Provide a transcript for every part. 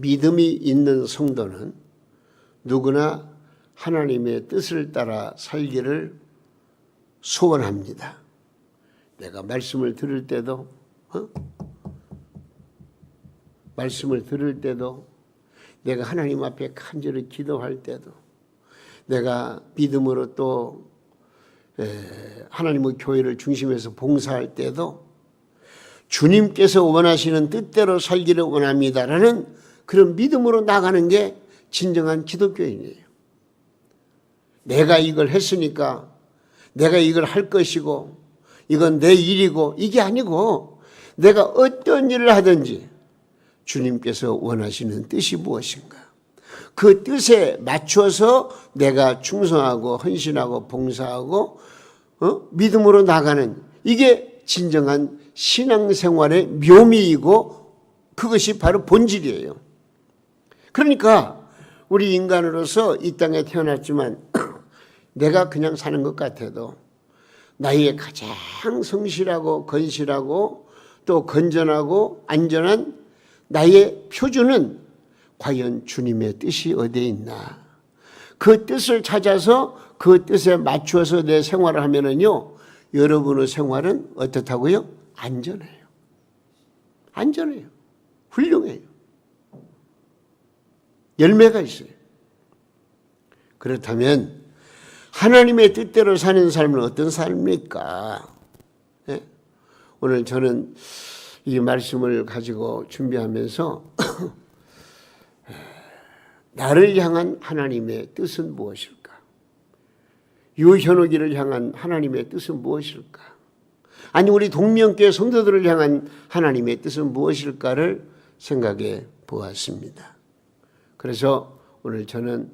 믿음이 있는 성도는 누구나 하나님의 뜻을 따라 살기를 소원합니다. 내가 말씀을 들을 때도 내가 하나님 앞에 간절히 기도할 때도 내가 믿음으로 또 하나님의 교회를 중심해서 봉사할 때도 주님께서 원하시는 뜻대로 살기를 원합니다라는 그런 믿음으로 나가는 게 진정한 기독교인이에요. 내가 이걸 했으니까 내가 이걸 할 것이고 이건 내 일이고 이게 아니고 내가 어떤 일을 하든지 주님께서 원하시는 뜻이 무엇인가? 그 뜻에 맞춰서 내가 충성하고 헌신하고 봉사하고 믿음으로 나가는 이게 진정한 신앙생활의 묘미이고 그것이 바로 본질이에요. 그러니까 우리 인간으로서 이 땅에 태어났지만 내가 그냥 사는 것 같아도 나의 가장 성실하고 건실하고 또 건전하고 안전한 나의 표준은 과연 주님의 뜻이 어디에 있나? 그 뜻을 찾아서 그 뜻에 맞추어서 내 생활을 하면은요, 여러분의 생활은 어떻다고요? 안전해요. 안전해요. 훌륭해요. 열매가 있어요. 그렇다면 하나님의 뜻대로 사는 삶은 어떤 삶입니까? 네? 오늘 저는 이 말씀을 가지고 준비하면서 나를 향한 하나님의 뜻은 무엇일까? 유현옥이를 향한 하나님의 뜻은 무엇일까? 아니 우리 동명교회 성도들을 향한 하나님의 뜻은 무엇일까를 생각해 보았습니다. 그래서 오늘 저는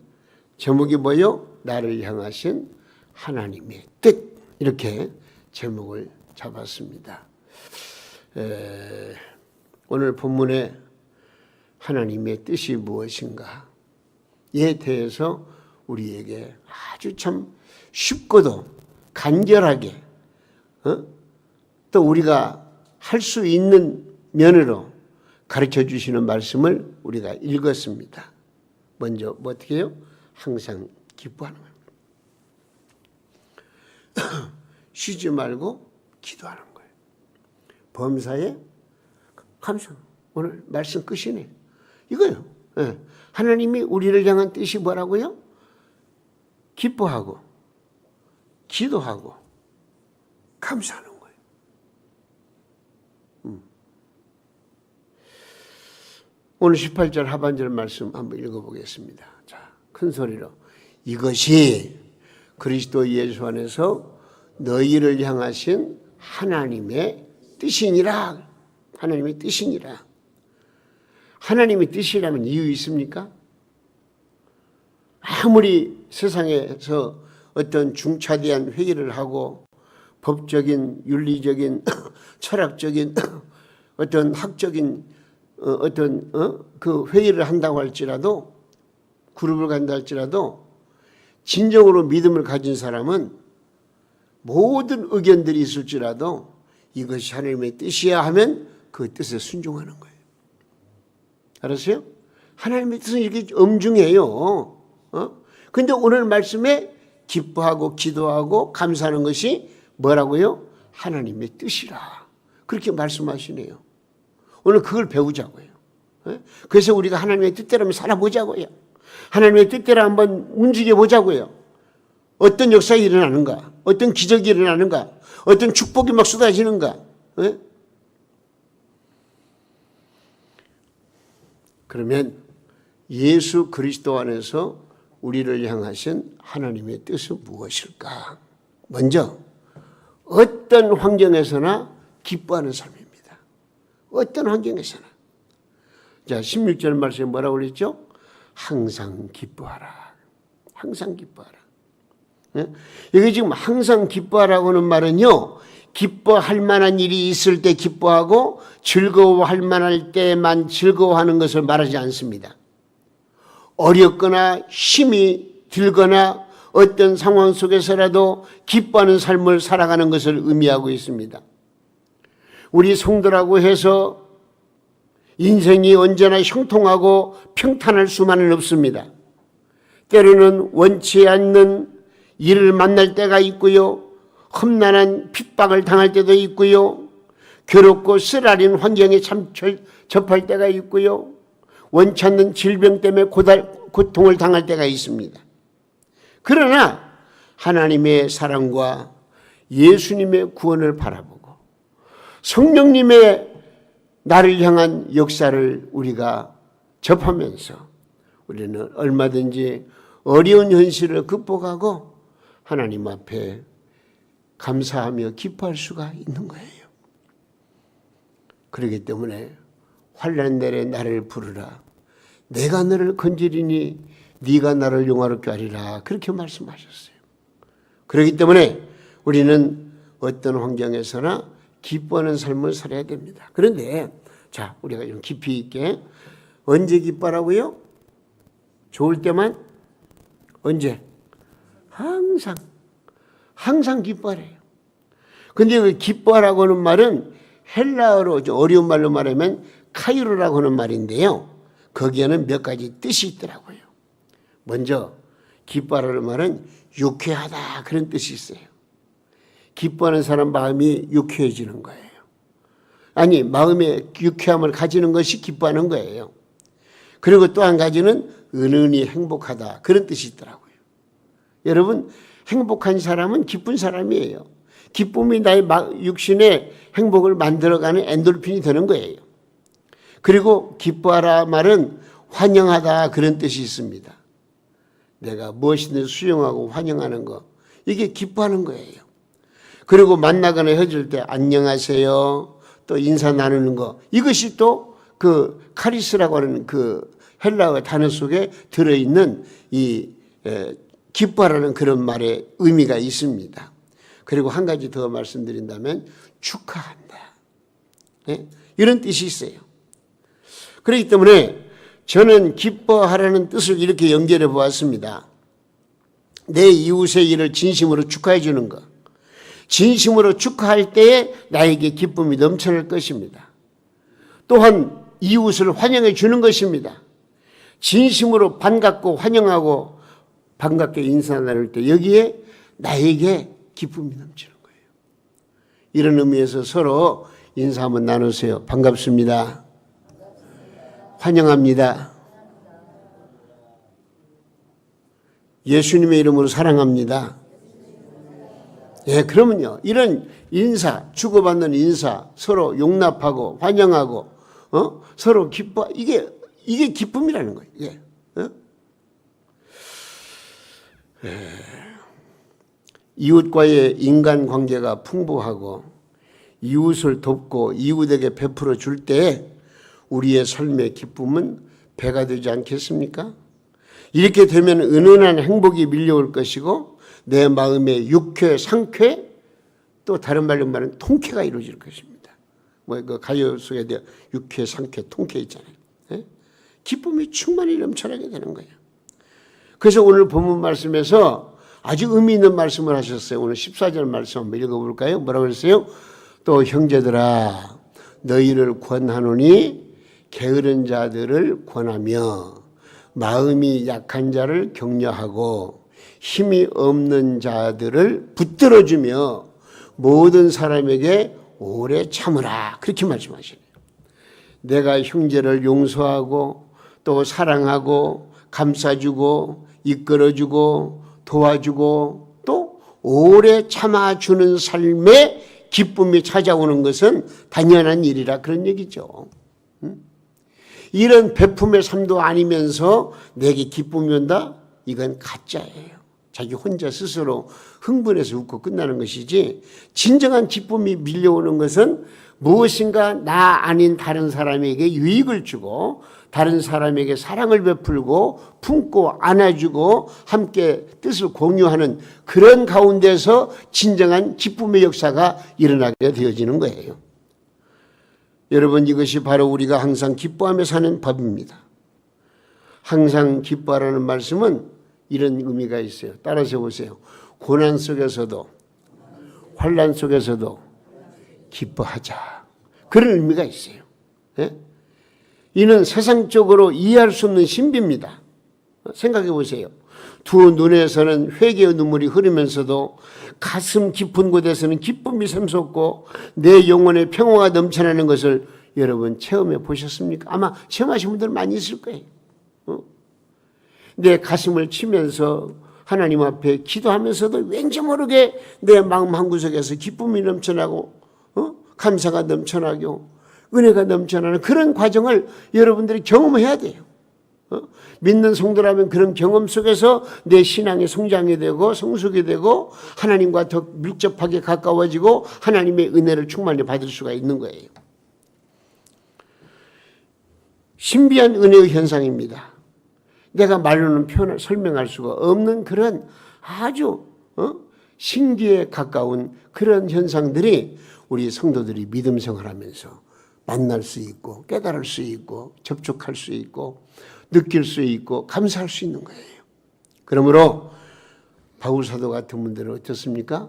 제목이 뭐요? 나를 향하신 하나님의 뜻, 이렇게 제목을 잡았습니다. 오늘 본문에 하나님의 뜻이 무엇인가? 이에 대해서 우리에게 아주 참 쉽고도 간결하게 또 우리가 할 수 있는 면으로 가르쳐 주시는 말씀을 우리가 읽었습니다. 먼저 어떻게 해요? 항상 기뻐하는 거예요. 쉬지 말고 기도하는 거예요. 범사에 감사. 오늘 말씀 끝이네. 이거요. 네. 하나님이 우리를 향한 뜻이 뭐라고요? 기뻐하고 기도하고 감사하는 거예요. 오늘 18절 하반절 말씀 한번 읽어보겠습니다. 자, 큰 소리로 이것이 그리스도 예수 안에서 너희를 향하신 하나님의 뜻이니라. 하나님의 뜻이니라. 하나님의 뜻이라면 이유 있습니까? 아무리 세상에서 어떤 중차대한 회의를 하고 법적인, 윤리적인, 철학적인 어떤 학적인 그 회의를 한다고 할지라도 그룹을 간다 할지라도 진정으로 믿음을 가진 사람은 모든 의견들이 있을지라도 이것이 하나님의 뜻이야 하면 그 뜻에 순종하는 거예요. 알았어요? 하나님의 뜻은 이렇게 엄중해요. 근데 오늘 말씀에 기뻐하고 기도하고 감사하는 것이 뭐라고요? 하나님의 뜻이라. 그렇게 말씀하시네요. 오늘 그걸 배우자고요. 그래서 우리가 하나님의 뜻대로 한번 살아보자고요. 하나님의 뜻대로 한번 움직여보자고요. 어떤 역사가 일어나는가? 어떤 기적이 일어나는가? 어떤 축복이 막 쏟아지는가? 그러면 예수 그리스도 안에서 우리를 향하신 하나님의 뜻은 무엇일까? 먼저 어떤 환경에서나 기뻐하는 삶입니다. 어떤 환경에서나. 자, 16절 말씀에 뭐라고 그랬죠? 항상 기뻐하라. 항상 기뻐하라. 여기 지금 항상 기뻐하라고 하는 말은요, 기뻐할 만한 일이 있을 때 기뻐하고 즐거워할 만할 때만 즐거워하는 것을 말하지 않습니다. 어렵거나 힘이 들거나 어떤 상황 속에서라도 기뻐하는 삶을 살아가는 것을 의미하고 있습니다. 우리 성도라고 해서 인생이 언제나 형통하고 평탄할 수만은 없습니다. 때로는 원치 않는 일을 만날 때가 있고요. 험난한 핍박을 당할 때도 있고요. 괴롭고 쓰라린 환경에 접할 때가 있고요. 원치 않는 질병 때문에 고통을 당할 때가 있습니다. 그러나 하나님의 사랑과 예수님의 구원을 바라보고 성령님의 나를 향한 역사를 우리가 접하면서 우리는 얼마든지 어려운 현실을 극복하고 하나님 앞에 감사하며 기뻐할 수가 있는 거예요. 그렇기 때문에 환난 날에 나를 부르라. 내가 너를 건지리니 네가 나를 용화롭게 하리라. 그렇게 말씀하셨어요. 그렇기 때문에 우리는 어떤 환경에서나 기뻐하는 삶을 살아야 됩니다. 그런데 자, 우리가 좀 깊이 있게 언제 기뻐하라고요? 좋을 때만? 언제? 항상 기뻐하래요. 근데 그 기뻐하라고 하는 말은 헬라어로 어려운 말로 말하면 카이로라고 하는 말인데요. 거기에는 몇 가지 뜻이 있더라고요. 먼저 기뻐하라는 말은 유쾌하다 그런 뜻이 있어요. 기뻐하는 사람 마음이 유쾌해지는 거예요. 아니, 마음에 유쾌함을 가지는 것이 기뻐하는 거예요. 그리고 또 한 가지는 은은히 행복하다 그런 뜻이 있더라고요. 여러분, 행복한 사람은 기쁜 사람이에요. 기쁨이 나의 육신의 행복을 만들어가는 엔돌핀이 되는 거예요. 그리고 기뻐하라 말은 환영하다 그런 뜻이 있습니다. 내가 무엇이든 수용하고 환영하는 거, 이게 기뻐하는 거예요. 그리고 만나거나 헤어질 때 안녕하세요 또 인사 나누는 거, 이것이 또 그 카리스라고 하는 그 헬라어 단어 속에 들어있는 이 기뻐하라는 그런 말의 의미가 있습니다. 그리고 한 가지 더 말씀드린다면 축하한다. 네? 이런 뜻이 있어요. 그렇기 때문에 저는 기뻐하라는 뜻을 이렇게 연결해 보았습니다. 내 이웃의 일을 진심으로 축하해 주는 것. 진심으로 축하할 때에 나에게 기쁨이 넘쳐날 것입니다. 또한 이웃을 환영해 주는 것입니다. 진심으로 반갑고 환영하고 반갑게 인사 나눌 때 여기에 나에게 기쁨이 넘치는 거예요. 이런 의미에서 서로 인사 한번 나누세요. 반갑습니다. 환영합니다. 예수님의 이름으로 사랑합니다. 예, 그러면요. 이런 인사, 주고받는 인사, 서로 용납하고 환영하고 서로 기뻐, 이게 기쁨이라는 거예요. 예. 이웃과의 인간관계가 풍부하고 이웃을 돕고 이웃에게 베풀어 줄 때 우리의 삶의 기쁨은 배가 되지 않겠습니까? 이렇게 되면 은은한 행복이 밀려올 것이고 내 마음의 유쾌, 상쾌, 또 다른 말로 말하면 통쾌가 이루어질 것입니다. 그 가요 속에 대한 유쾌, 상쾌, 통쾌 있잖아요. 예? 기쁨이 충만히 넘쳐나게 되는 거예요. 그래서 오늘 본문 말씀에서 아주 의미 있는 말씀을 하셨어요. 오늘 14절 말씀 한번 읽어볼까요? 뭐라고 그랬어요? 또 형제들아 너희를 권하노니 게으른 자들을 권하며 마음이 약한 자를 격려하고 힘이 없는 자들을 붙들어주며 모든 사람에게 오래 참으라. 그렇게 말씀하시네요. 내가 형제를 용서하고 또 사랑하고 감싸주고 이끌어주고 도와주고 또 오래 참아주는 삶에 기쁨이 찾아오는 것은 당연한 일이라 그런 얘기죠. 이런 베품의 삶도 아니면서 내게 기쁨이 온다? 이건 가짜예요. 자기 혼자 스스로 흥분해서 웃고 끝나는 것이지 진정한 기쁨이 밀려오는 것은 무엇인가 나 아닌 다른 사람에게 유익을 주고 다른 사람에게 사랑을 베풀고 품고 안아주고 함께 뜻을 공유하는 그런 가운데서 진정한 기쁨의 역사가 일어나게 되어지는 거예요. 여러분, 이것이 바로 우리가 항상 기뻐하며 사는 법입니다. 항상 기뻐하라는 말씀은 이런 의미가 있어요. 따라서 보세요. 고난 속에서도 환난 속에서도 기뻐하자. 그런 의미가 있어요. 예? 이는 세상적으로 이해할 수 없는 신비입니다. 생각해 보세요. 두 눈에서는 회개의 눈물이 흐르면서도 가슴 깊은 곳에서는 기쁨이 샘솟고 내 영혼의 평화가 넘쳐나는 것을 여러분 체험해 보셨습니까? 아마 체험하신 분들 많이 있을 거예요. 내 가슴을 치면서 하나님 앞에 기도하면서도 왠지 모르게 내 마음 한구석에서 기쁨이 넘쳐나고 감사가 넘쳐나고 은혜가 넘쳐나는 그런 과정을 여러분들이 경험해야 돼요. 믿는 성도라면 그런 경험 속에서 내 신앙이 성장이 되고 성숙이 되고 하나님과 더 밀접하게 가까워지고 하나님의 은혜를 충만히 받을 수가 있는 거예요. 신비한 은혜의 현상입니다. 내가 말로는 표현을 설명할 수가 없는 그런 아주 신기에 가까운 그런 현상들이 우리 성도들이 믿음 생활하면서 만날 수 있고 깨달을 수 있고 접촉할 수 있고 느낄 수 있고 감사할 수 있는 거예요. 그러므로 바울 사도 같은 분들은 어떻습니까?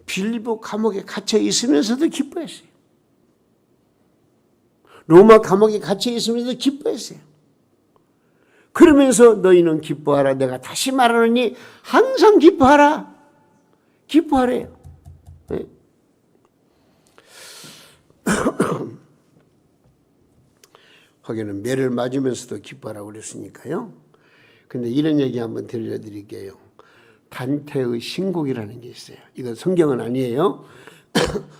빌립보 감옥에 갇혀 있으면서도 기뻐했어요. 로마 감옥에 갇혀 있으면서도 기뻐했어요. 그러면서 너희는 기뻐하라. 내가 다시 말하노니 항상 기뻐하라. 기뻐하래요. 네. 하기는 매를 맞으면서도 기뻐하라고 그랬으니까요. 근데 이런 얘기 한번 들려드릴게요. 단테의 신곡이라는 게 있어요. 이건 성경은 아니에요.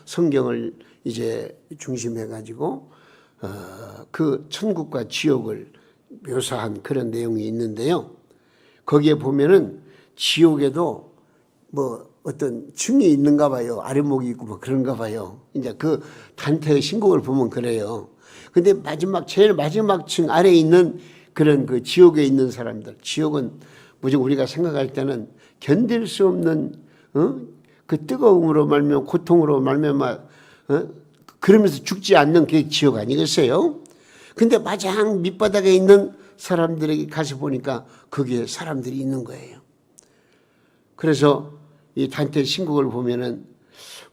성경을 이제 중심해가지고 그 천국과 지옥을 묘사한 그런 내용이 있는데요. 거기에 보면은 지옥에도 뭐 어떤 층이 있는가 봐요. 아래목이 있고 뭐 그런가 봐요. 이제 그 단테의 신곡을 보면 그래요. 근데 제일 마지막 층 아래에 있는 그런 그 지옥에 있는 사람들, 지옥은 무조건 우리가 생각할 때는 견딜 수 없는 그 뜨거움으로 말미암아 고통으로 말미암아 그러면서 죽지 않는 게 지옥 아니겠어요? 근데 마장 밑바닥에 있는 사람들에게 가서 보니까 거기에 사람들이 있는 거예요. 그래서 이 단테 신곡을 보면은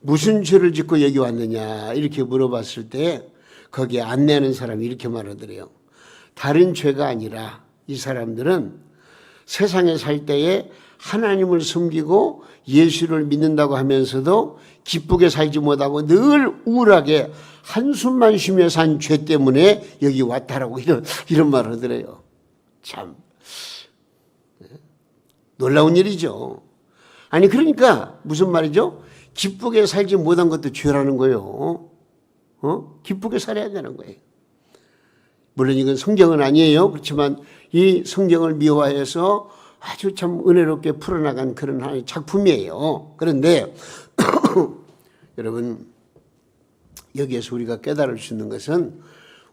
무슨 죄를 짓고 여기 왔느냐 이렇게 물어봤을 때 거기에 안내하는 사람이 이렇게 말하더래요. 다른 죄가 아니라 이 사람들은 세상에 살 때에 하나님을 섬기고 예수를 믿는다고 하면서도 기쁘게 살지 못하고 늘 우울하게 한숨만 쉬며 산 죄 때문에 여기 왔다라고 이런 말을 하더래요. 참 놀라운 일이죠. 아니 그러니까 무슨 말이죠? 기쁘게 살지 못한 것도 죄라는 거예요. 기쁘게 살아야 되는 거예요. 물론 이건 성경은 아니에요. 그렇지만 이 성경을 미화해서 아주 참 은혜롭게 풀어나간 그런 하나의 작품이에요. 그런데 여러분 여기에서 우리가 깨달을 수 있는 것은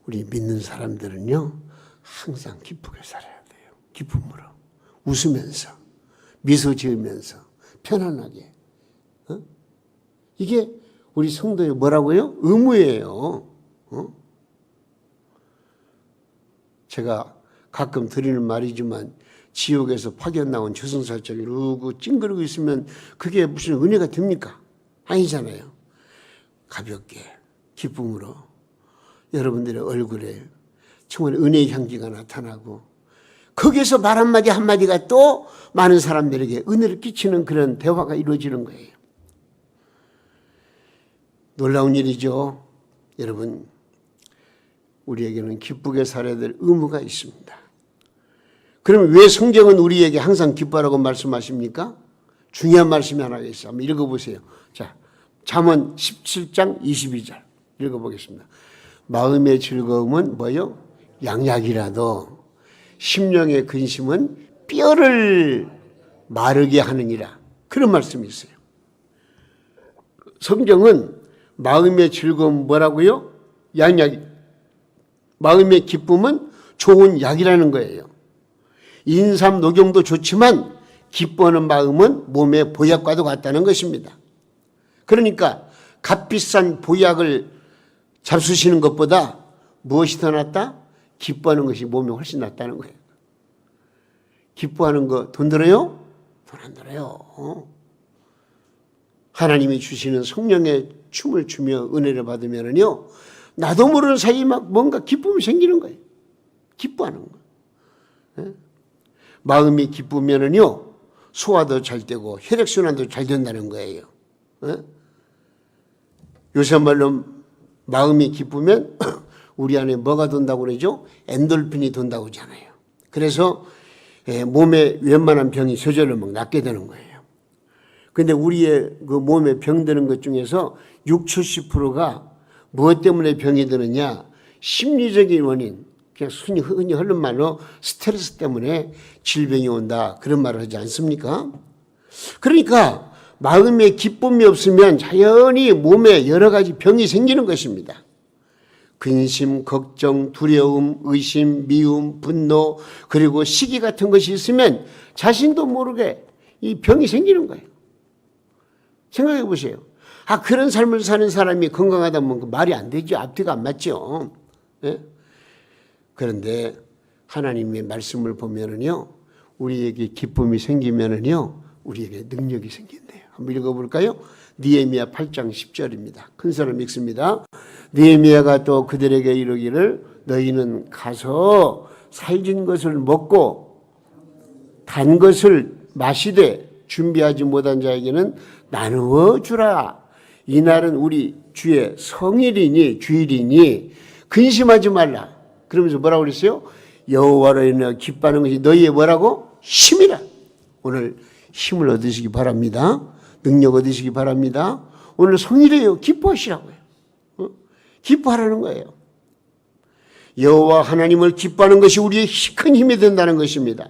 우리 믿는 사람들은요 항상 기쁘게 살아야 돼요. 기쁨으로 웃으면서 미소 지으면서 편안하게 이게 우리 성도의 뭐라고요? 의무예요. 제가 가끔 드리는 말이지만 지옥에서 파견 나온 저승사자가 이러고 찡그리고 있으면 그게 무슨 은혜가 됩니까? 아니잖아요. 가볍게 기쁨으로 여러분들의 얼굴에 정말 은혜의 향기가 나타나고 거기에서 말 한마디 한마디가 또 많은 사람들에게 은혜를 끼치는 그런 대화가 이루어지는 거예요. 놀라운 일이죠. 여러분 우리에게는 기쁘게 살아야 될 의무가 있습니다. 그럼 왜 성경은 우리에게 항상 기뻐하라고 말씀하십니까? 중요한 말씀이 하나 있어요. 한번 읽어보세요. 자, 잠언 17장 22절 읽어보겠습니다. 마음의 즐거움은 뭐요? 양약이라도 심령의 근심은 뼈를 마르게 하느니라. 그런 말씀이 있어요. 성경은 마음의 즐거움 뭐라고요? 양약. 마음의 기쁨은 좋은 약이라는 거예요. 인삼 녹용도 좋지만 기뻐하는 마음은 몸의 보약과도 같다는 것입니다. 그러니까 값비싼 보약을 잡수시는 것보다 무엇이 더 낫다? 기뻐하는 것이 몸에 훨씬 낫다는 거예요. 기뻐하는 거 돈 들어요? 돈 안 들어요. 하나님이 주시는 성령의 춤을 추며 은혜를 받으면요 나도 모르는 사이에 막 뭔가 기쁨이 생기는 거예요. 기뻐하는 거예요. 마음이 기쁘면은요, 소화도 잘 되고 혈액순환도 잘 된다는 거예요. 요새 말로 마음이 기쁘면 우리 안에 뭐가 돈다고 그러죠? 엔돌핀이 돈다고 하잖아요. 그래서 몸에 웬만한 병이 저절로 막 낫게 되는 거예요. 근데 우리의 그 몸에 병드는 것 중에서 60~70%가 무엇 때문에 병이 드느냐? 심리적인 원인, 그냥 흔히 하는 말로 스트레스 때문에 질병이 온다, 그런 말을 하지 않습니까? 그러니까 마음에 기쁨이 없으면 자연히 몸에 여러 가지 병이 생기는 것입니다. 근심, 걱정, 두려움, 의심, 미움, 분노, 그리고 시기 같은 것이 있으면 자신도 모르게 이 병이 생기는 거예요. 생각해 보세요. 그런 삶을 사는 사람이 건강하다면 말이 안 되죠. 앞뒤가 안 맞죠. 예? 그런데 하나님의 말씀을 보면은요, 우리에게 기쁨이 생기면은요, 우리에게 능력이 생긴대요. 한번 읽어볼까요? 느헤미야 8장 10절입니다. 큰 사람 읽습니다. 느헤미야가 또 그들에게 이르기를 너희는 가서 살진 것을 먹고 단 것을 마시되 준비하지 못한 자에게는 나누어 주라. 이날은 우리 주의 성일이니 주일이니 근심하지 말라. 그러면서 뭐라고 그랬어요? 여호와로 인하여 기뻐하는 것이 너희의 뭐라고? 힘이라. 오늘 힘을 얻으시기 바랍니다. 능력 얻으시기 바랍니다. 오늘 성일이에요. 기뻐하시라고요. 기뻐하라는 거예요. 여호와 하나님을 기뻐하는 것이 우리의 큰 힘이 된다는 것입니다.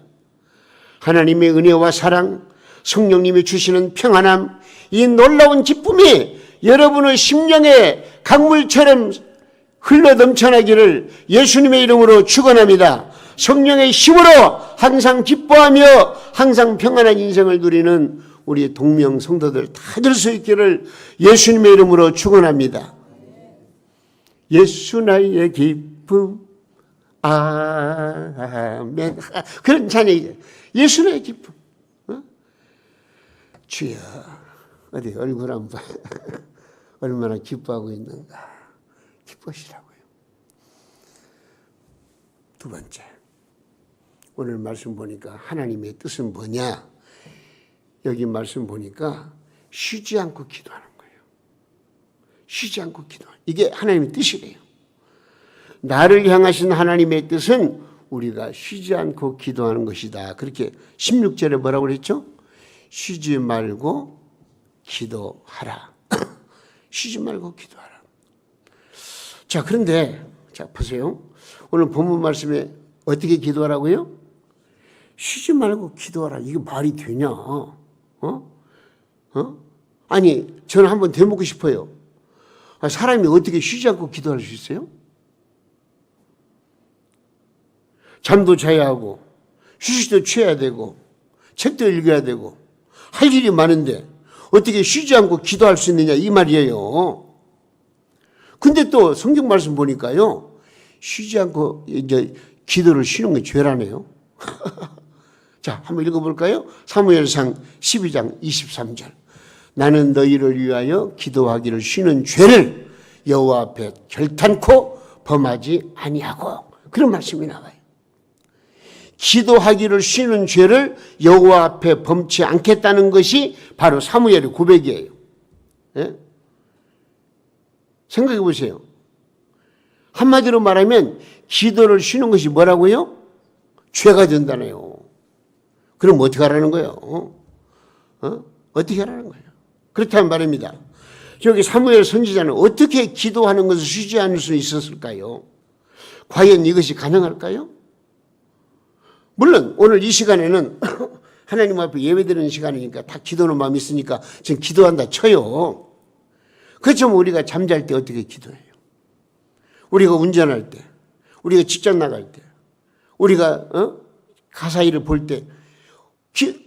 하나님의 은혜와 사랑, 성령님이 주시는 평안함, 이 놀라운 기쁨이 여러분의 심령에 강물처럼 흘러 넘쳐나기를 예수님의 이름으로 축원합니다. 성령의 힘으로 항상 기뻐하며 항상 평안한 인생을 누리는 우리 동명 성도들 다 될 수 있기를 예수님의 이름으로 축원합니다. 예수 나의 기쁨, 아멘. 그런 찬양이죠. 예수 나의 기쁨. 주여, 어디 얼굴 한번 봐. 얼마나 기뻐하고 있는가. 기뻐하시라고요. 두 번째, 오늘 말씀 보니까 하나님의 뜻은 뭐냐? 여기 말씀 보니까 쉬지 않고 기도하는 거예요. 쉬지 않고 기도하는, 이게 하나님의 뜻이래요. 나를 향하신 하나님의 뜻은 우리가 쉬지 않고 기도하는 것이다. 그렇게 16절에 뭐라고 그랬죠? 쉬지 말고 기도하라. 쉬지 말고 기도하라. 자, 그런데 자 보세요. 오늘 본문 말씀에 어떻게 기도하라고요? 쉬지 말고 기도하라. 이게 말이 되냐? 아니, 저는 한번 되묻고 싶어요. 사람이 어떻게 쉬지 않고 기도할 수 있어요? 잠도 자야 하고 휴식도 취해야 되고 책도 읽어야 되고 할 일이 많은데 어떻게 쉬지 않고 기도할 수 있느냐, 이 말이에요. 근데 또 성경 말씀 보니까요, 쉬지 않고 이제 기도를 쉬는 게 죄라네요. 자, 한번 읽어볼까요? 사무엘상 12장 23절. 나는 너희를 위하여 기도하기를 쉬는 죄를 여호와 앞에 결탄코 범하지 아니하고, 그런 말씀이 나와요. 기도하기를 쉬는 죄를 여호와 앞에 범치 않겠다는 것이 바로 사무엘의 고백이에요. 예? 생각해 보세요. 한마디로 말하면 기도를 쉬는 것이 뭐라고요? 죄가 된다네요. 그럼 어떻게 하라는 거예요? 어떻게 하라는 거예요? 그렇다는 말입니다. 저기 사무엘 선지자는 어떻게 기도하는 것을 쉬지 않을 수 있었을까요? 과연 이것이 가능할까요? 물론 오늘 이 시간에는 하나님 앞에 예배드리는 시간이니까 다 기도하는 마음이 있으니까 지금 기도한다 쳐요. 그렇지만 우리가 잠잘 때 어떻게 기도해요? 우리가 운전할 때, 우리가 직장 나갈 때, 우리가 가사 일을 볼 때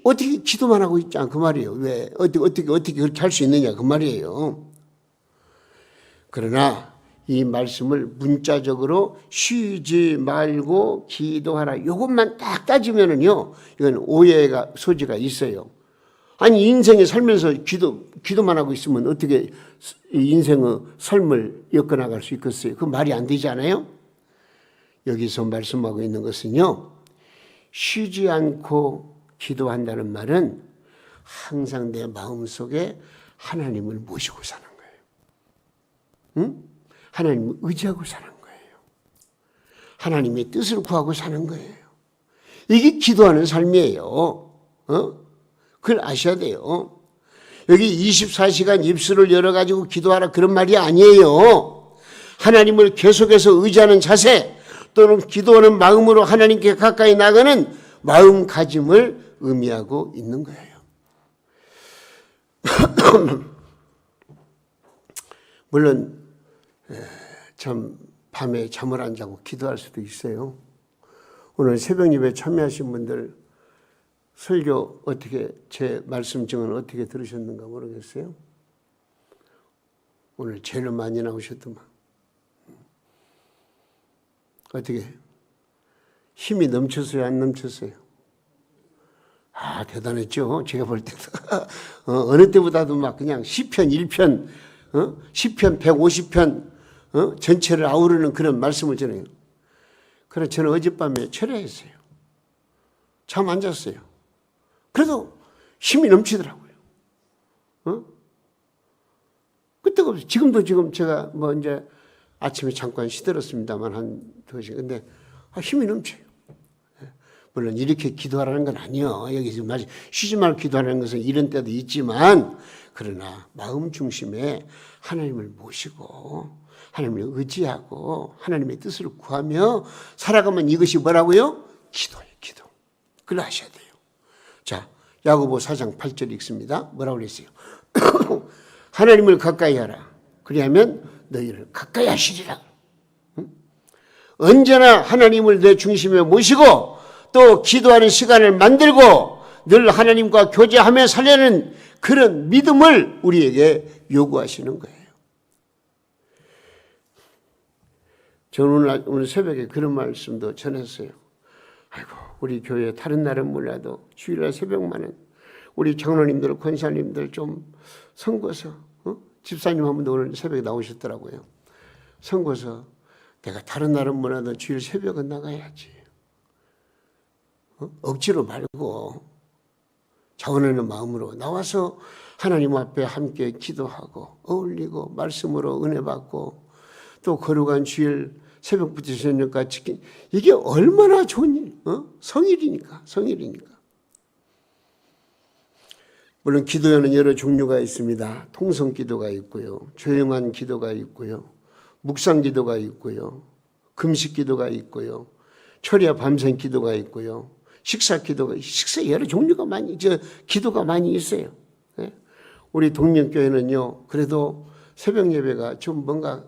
어떻게 기도만 하고 있지 않그 말이에요. 왜? 어떻게 그렇게 할 수 있느냐 그 말이에요. 그러나 이 말씀을 문자적으로 쉬지 말고 기도하라, 이것만 딱 따지면은요, 이건 오해가 소지가 있어요. 아니, 인생에 살면서 기도만 하고 있으면 어떻게 인생의 삶을 엮어나갈 수 있겠어요? 그 말이 안 되지 않아요? 여기서 말씀하고 있는 것은요, 쉬지 않고 기도한다는 말은 항상 내 마음속에 하나님을 모시고 사는 거예요. 응? 하나님을 의지하고 사는 거예요. 하나님의 뜻을 구하고 사는 거예요. 이게 기도하는 삶이에요. 그걸 아셔야 돼요. 여기 24시간 입술을 열어가지고 기도하라 그런 말이 아니에요. 하나님을 계속해서 의지하는 자세 또는 기도하는 마음으로 하나님께 가까이 나가는 마음가짐을 의미하고 있는 거예요. 물론 참 밤에 잠을 안 자고 기도할 수도 있어요. 오늘 새벽 예배 참여하신 분들 설교 어떻게, 제 말씀 증언 어떻게 들으셨는가 모르겠어요. 오늘 제일 많이 나오셨더만. 어떻게 힘이 넘쳤어요, 안 넘쳤어요? 아, 대단했죠. 제가 볼 때도 어느 때보다도 막 그냥 시편 1편, 시편 150편 전체를 아우르는 그런 말씀을 전해요. 그래서 저는 어젯밤에 철야했어요. 잠 안 잤어요. 그래도 힘이 넘치더라고요. 그때가 없어요. 지금 제가 뭐 이제 아침에 잠깐 시들었습니다만 한 2시간. 근데 힘이 넘쳐요. 물론 이렇게 기도하라는 건 아니에요. 여기 지금 쉬지 말고 기도하라는 것은 이런 때도 있지만, 그러나 마음 중심에 하나님을 모시고 하나님을 의지하고 하나님의 뜻을 구하며 살아가면 이것이 뭐라고요? 기도예요, 기도. 그걸 아셔야 돼요. 자, 야고보 4장 8절 읽습니다. 뭐라고 그랬어요? 하나님을 가까이 하라. 그리하면 너희를 가까이 하시리라. 언제나 하나님을 내 중심에 모시고 또 기도하는 시간을 만들고 늘 하나님과 교제하며 살려는 그런 믿음을 우리에게 요구하시는 거예요. 저는 오늘 새벽에 그런 말씀도 전했어요. 아이고, 우리 교회 다른 날은 몰라도 주일날 새벽만은 우리 장로님들, 권사님들 좀 선거서, 집사님 한 분도 오늘 새벽에 나오셨더라고요. 선거서 내가 다른 날은 몰라도 주일 새벽은 나가야지. 억지로 말고 자원하는 마음으로 나와서 하나님 앞에 함께 기도하고 어울리고 말씀으로 은혜 받고 또 거룩한 주일 새벽부터 저녁까지 지킨, 이게 얼마나 좋은 일, 성일이니까. 물론 기도에는 여러 종류가 있습니다. 통성 기도가 있고요, 조용한 기도가 있고요, 묵상 기도가 있고요, 금식 기도가 있고요, 철야 밤샘 기도가 있고요, 식사 여러 종류가 기도가 많이 있어요. 우리 동명교회는요, 그래도 새벽 예배가 좀 뭔가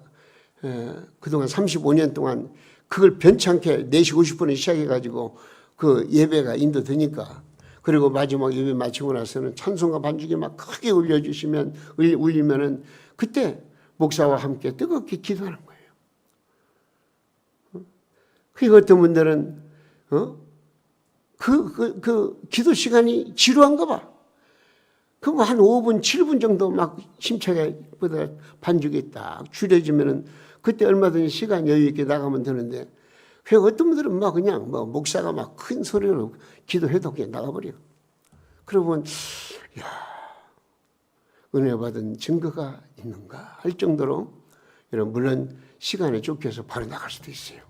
그동안 35년 동안 그걸 변찮게 4시 50분에 시작해가지고 그 예배가 인도되니까, 그리고 마지막 예배 마치고 나서는 찬송과 반주기 막 크게 울리면은 그때 목사와 함께 뜨겁게 기도하는 거예요. 그 어떤 분들은 그 기도 시간이 지루한가 봐. 그럼 한 5분, 7분 정도 막 힘차게 반죽이 딱 줄여지면은 그때 얼마든지 시간 여유 있게 나가면 되는데, 그 어떤 분들은 막 그냥 목사가 막 큰 소리로 기도해도 그냥 나가버려. 그러면, 은혜 받은 증거가 있는가 할 정도로, 물론 시간에 쫓겨서 바로 나갈 수도 있어요.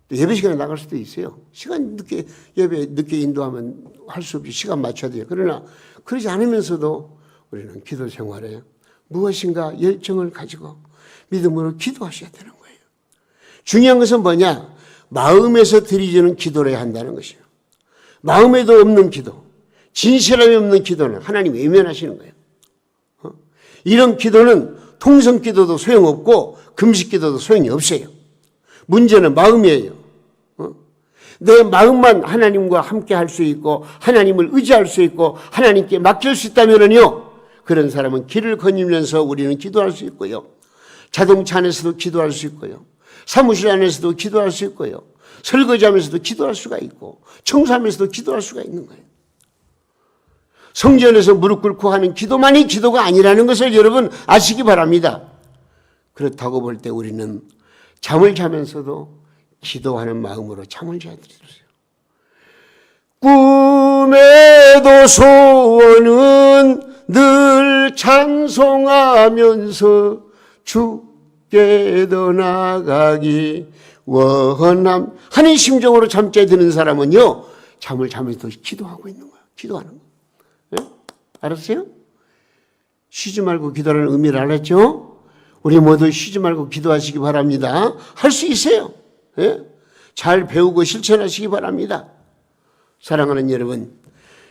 예배 시간에 나갈 수도 있어요. 시간 늦게, 예배 늦게 인도하면 할 수 없이 시간 맞춰야 돼요. 그러나 그러지 않으면서도 우리는 기도 생활에 무엇인가 열정을 가지고 믿음으로 기도하셔야 되는 거예요. 중요한 것은 뭐냐? 마음에서 드리지는 기도를 해야 한다는 것이에요. 마음에도 없는 기도, 진실함이 없는 기도는 하나님 외면하시는 거예요. 이런 기도는 통성 기도도 소용없고 금식 기도도 소용이 없어요. 문제는 마음이에요. 내 마음만 하나님과 함께 할 수 있고 하나님을 의지할 수 있고 하나님께 맡길 수 있다면요, 그런 사람은 길을 거니면서 우리는 기도할 수 있고요, 자동차 안에서도 기도할 수 있고요, 사무실 안에서도 기도할 수 있고요, 설거지하면서도 기도할 수가 있고 청소하면서도 기도할 수가 있는 거예요. 성전에서 무릎 꿇고 하는 기도만이 기도가 아니라는 것을 여러분 아시기 바랍니다. 그렇다고 볼 때 우리는 잠을 자면서도 기도하는 마음으로 잠을 자드리세요. 꿈에도 소원은 늘 찬송하면서 주께도 나가기 원함 하는 심정으로 잠자에 드는 사람은요, 잠을 자면서 기도하고 있는 거예요. 기도하는 거예요. 네? 알았어요? 쉬지 말고 기도하는 의미를 알았죠? 우리 모두 쉬지 말고 기도하시기 바랍니다. 할 수 있어요. 네? 잘 배우고 실천하시기 바랍니다. 사랑하는 여러분,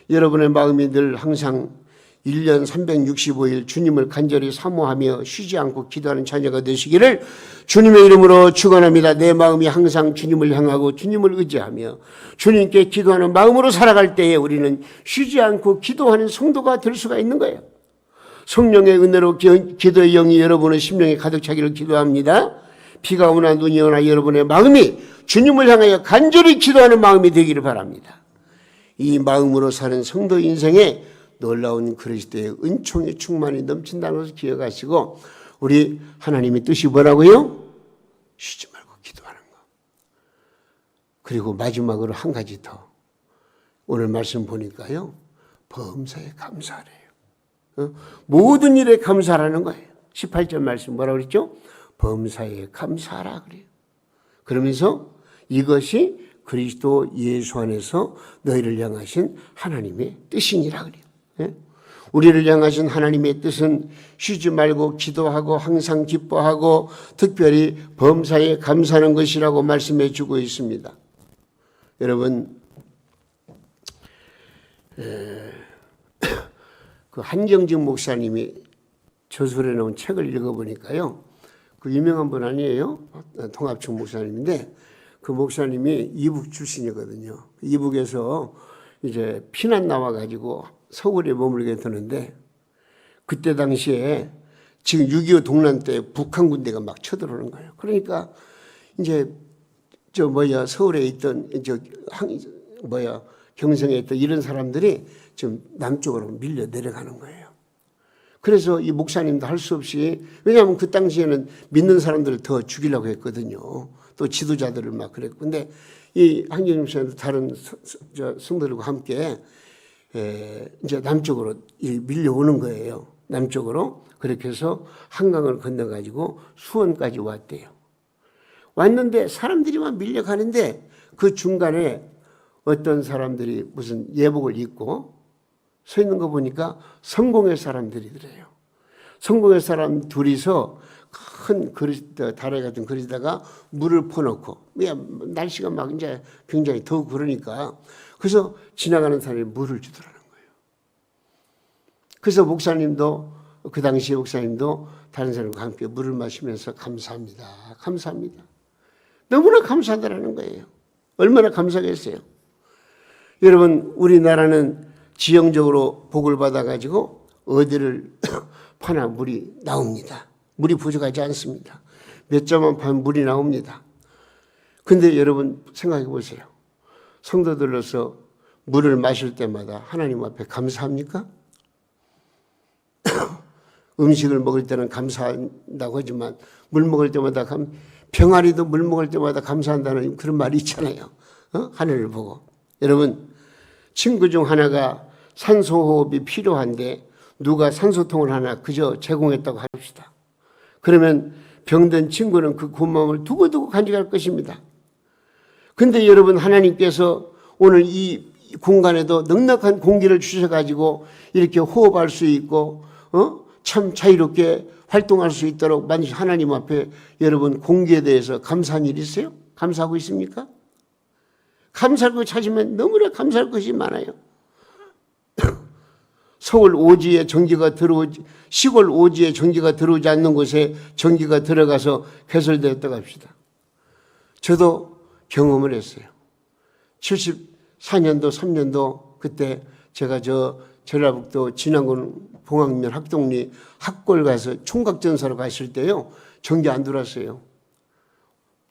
여러분의 마음이 늘 항상 1년 365일 주님을 간절히 사모하며 쉬지 않고 기도하는 자녀가 되시기를 주님의 이름으로 축원합니다. 내 마음이 항상 주님을 향하고 주님을 의지하며 주님께 기도하는 마음으로 살아갈 때에 우리는 쉬지 않고 기도하는 성도가 될 수가 있는 거예요. 성령의 은혜로 기도의 영이 여러분의 심령에 가득 차기를 기도합니다. 비가 오나 눈이 오나 여러분의 마음이 주님을 향하여 간절히 기도하는 마음이 되기를 바랍니다. 이 마음으로 사는 성도 인생에 놀라운 그리스도의 은총의 충만이 넘친다는 것을 기억하시고, 우리 하나님의 뜻이 뭐라고요? 쉬지 말고 기도하는 거. 그리고 마지막으로 한 가지 더. 오늘 말씀 보니까요, 범사에 감사하래요. 모든 일에 감사하라는 거예요. 18절 말씀 뭐라고 그랬죠? 범사에 감사하라 그래요. 그러면서 이것이 그리스도 예수 안에서 너희를 향하신 하나님의 뜻이니라 그래요. 예? 우리를 향하신 하나님의 뜻은 쉬지 말고 기도하고 항상 기뻐하고 특별히 범사에 감사하는 것이라고 말씀해 주고 있습니다. 여러분, 그 한경직 목사님이 저술해 놓은 책을 읽어보니까요, 그 유명한 분 아니에요? 통합청 목사님인데 그 목사님이 이북 출신이거든요. 이북에서 이제 피난 나와가지고 서울에 머물게 되는데, 그때 당시에 지금 6.25 동란 때 북한 군대가 막 쳐들어오는 거예요. 그러니까 이제 서울에 있던 경성에 있던 이런 사람들이 좀 남쪽으로 밀려 내려가는 거예요. 그래서 이 목사님도 할 수 없이, 왜냐하면 그 당시에는 믿는 사람들을 더 죽이려고 했거든요. 또 지도자들을 막 그랬고. 근데 이 한경임 목사님도 다른 성도들과 함께 이제 남쪽으로 밀려오는 거예요. 남쪽으로. 그렇게 해서 한강을 건너가지고 수원까지 왔대요. 왔는데 사람들이 막 밀려가는데 그 중간에 어떤 사람들이 무슨 예복을 입고 서 있는 거 보니까 성공의 사람들이더래요. 성공의 사람 둘이서 큰 그릇, 다래 같은 그릇에다가 물을 퍼놓고, 날씨가 막 이제 굉장히 더우고 그러니까, 그래서 지나가는 사람이 물을 주더라는 거예요. 그래서 목사님도, 그 당시에 목사님도 다른 사람과 함께 물을 마시면서 감사합니다. 감사합니다. 너무나 감사하다라는 거예요. 얼마나 감사하겠어요. 여러분, 우리나라는 지형적으로 복을 받아가지고 어디를 파나 물이 나옵니다. 물이 부족하지 않습니다. 몇 점만 파면 물이 나옵니다. 근데 여러분 생각해 보세요. 성도들로서 물을 마실 때마다 하나님 앞에 감사합니까? 음식을 먹을 때는 감사한다고 하지만 물 먹을 때마다 병아리도 물 먹을 때마다 감사한다는 그런 말이 있잖아요. 하늘을 보고. 여러분, 친구 중 하나가 산소호흡이 필요한데 누가 산소통을 하나 그저 제공했다고 합시다. 그러면 병든 친구는 그 고마움을 두고두고 간직할 것입니다. 그런데 여러분, 하나님께서 오늘 이 공간에도 넉넉한 공기를 주셔가지고 이렇게 호흡할 수 있고 참 자유롭게 활동할 수 있도록 만드신 하나님 앞에 여러분 공기에 대해서 감사한 일 있어요? 감사하고 있습니까? 감사할 것 찾으면 너무나 감사할 것이 많아요. 서울 오지에 전기가 들어오지, 시골 오지에 전기가 들어오지 않는 곳에 전기가 들어가서 개설되었다고 합시다. 저도 경험을 했어요. 74년도, 3년도 그때 제가 전라북도 진안군 봉황면 학동리 학골 가서 총각전사로 갔을 때요, 전기 안 들어왔어요.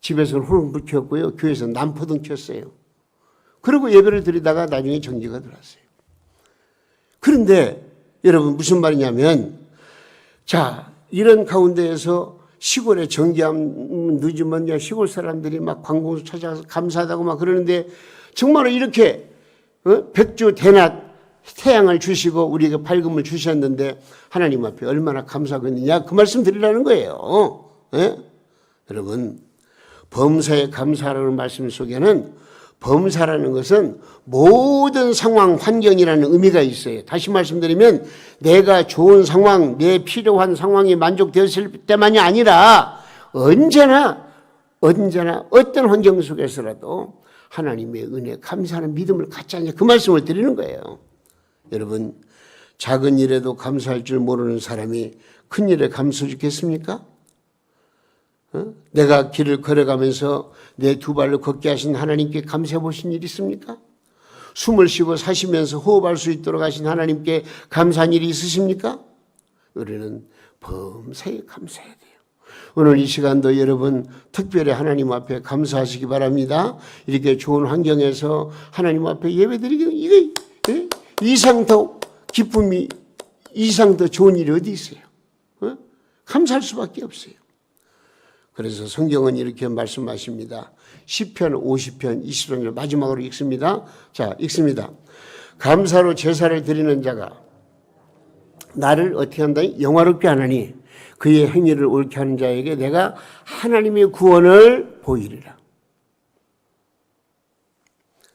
집에서는 홀불 켰고요, 교회에서는 남포등 켰어요. 그리고 예배를 드리다가 나중에 전기가 들어왔어요. 그런데 여러분 무슨 말이냐면, 자, 이런 가운데에서 시골에 정기암 늦으면 시골 사람들이 막 관공서 찾아가서 감사하다고 막 그러는데 정말로 이렇게 백주 대낮 태양을 주시고 우리에게 밝음을 주셨는데 하나님 앞에 얼마나 감사하겠느냐 그 말씀 드리라는 거예요. 예? 여러분 범사에 감사하라는 말씀 속에는 범사라는 것은 모든 상황, 환경이라는 의미가 있어요. 다시 말씀드리면 내가 좋은 상황, 내 필요한 상황이 만족되었을 때만이 아니라 언제나 어떤 환경 속에서라도 하나님의 은혜, 감사하는 믿음을 갖지 않냐 그 말씀을 드리는 거예요. 여러분 작은 일에도 감사할 줄 모르는 사람이 큰 일에 감사하겠습니까? 내가 길을 걸어가면서 내 두 발로 걷게 하신 하나님께 감사해 보신 일 있습니까? 숨을 쉬고 사시면서 호흡할 수 있도록 하신 하나님께 감사한 일이 있으십니까? 우리는 범사에 감사해야 돼요. 오늘 이 시간도 여러분 특별히 하나님 앞에 감사하시기 바랍니다. 이렇게 좋은 환경에서 하나님 앞에 예배드리기 이게 이상 더 기쁨이 이상 더 좋은 일이 어디 있어요? 감사할 수밖에 없어요. 그래서 성경은 이렇게 말씀하십니다. 시편 50편 20절을 마지막으로 읽습니다. 자, 읽습니다. 감사로 제사를 드리는 자가 나를 어떻게 한다? 영화롭게 하나니 그의 행위를 옳게 하는 자에게 내가 하나님의 구원을 보이리라.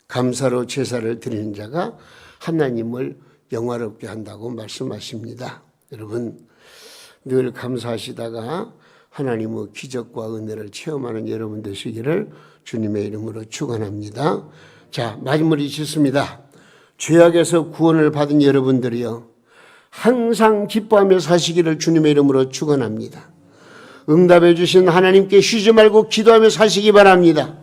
감사로 제사를 드리는 자가 하나님을 영화롭게 한다고 말씀하십니다. 여러분 늘 감사하시다가 하나님의 기적과 은혜를 체험하는 여러분 되시기를 주님의 이름으로 축원합니다. 자, 마지막으로 짓습니다. 죄악에서 구원을 받은 여러분들이요 항상 기뻐하며 사시기를 주님의 이름으로 축원합니다. 응답해 주신 하나님께 쉬지 말고 기도하며 사시기 바랍니다.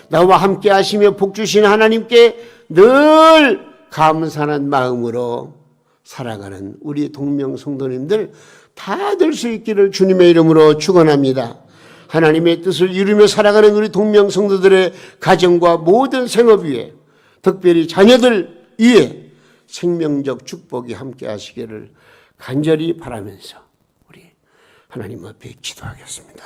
나와 함께 하시며 복 주신 하나님께 늘 감사한 마음으로 살아가는 우리 동명 성도님들 다 될 수 있기를 주님의 이름으로 축원합니다. 하나님의 뜻을 이루며 살아가는 우리 동명 성도들의 가정과 모든 생업 위에 특별히 자녀들 위에 생명적 축복이 함께 하시기를 간절히 바라면서 우리 하나님 앞에 기도하겠습니다.